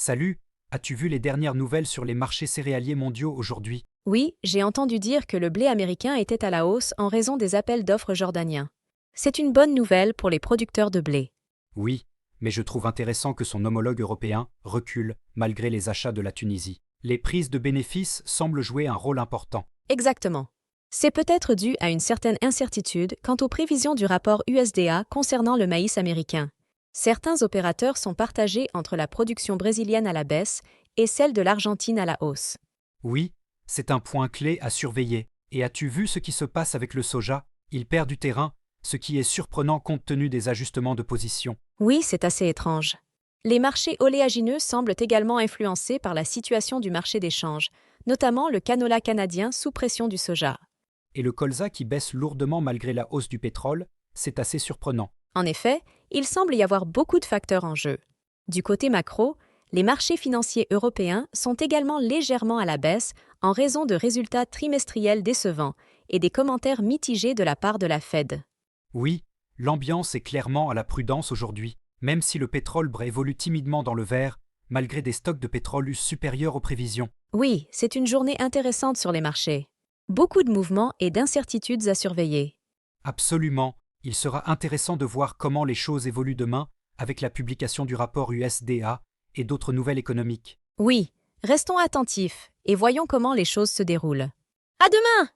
Salut, as-tu vu les dernières nouvelles sur les marchés céréaliers mondiaux aujourd'hui? Oui, j'ai entendu dire que le blé américain était à la hausse en raison des appels d'offres jordaniens. C'est une bonne nouvelle pour les producteurs de blé. Oui, mais je trouve intéressant que son homologue européen recule malgré les achats de la Tunisie. Les prises de bénéfices semblent jouer un rôle important. Exactement. C'est peut-être dû à une certaine incertitude quant aux prévisions du rapport USDA concernant le maïs américain. Certains opérateurs sont partagés entre la production brésilienne à la baisse et celle de l'Argentine à la hausse. Oui, c'est un point clé à surveiller. Et as-tu vu ce qui se passe avec le soja? Il perd du terrain, ce qui est surprenant compte tenu des ajustements de position. Oui, c'est assez étrange. Les marchés oléagineux semblent également influencés par la situation du marché des changes, notamment le canola canadien sous pression du soja. Et le colza qui baisse lourdement malgré la hausse du pétrole, c'est assez surprenant. En effet, il semble y avoir beaucoup de facteurs en jeu. Du côté macro, les marchés financiers européens sont également légèrement à la baisse en raison de résultats trimestriels décevants et des commentaires mitigés de la part de la Fed. Oui, l'ambiance est clairement à la prudence aujourd'hui, même si le pétrole évolue timidement dans le vert, malgré des stocks de pétrole supérieurs aux prévisions. Oui, c'est une journée intéressante sur les marchés. Beaucoup de mouvements et d'incertitudes à surveiller. Absolument, il sera intéressant de voir comment les choses évoluent demain avec la publication du rapport USDA et d'autres nouvelles économiques. Oui, restons attentifs et voyons comment les choses se déroulent. À demain!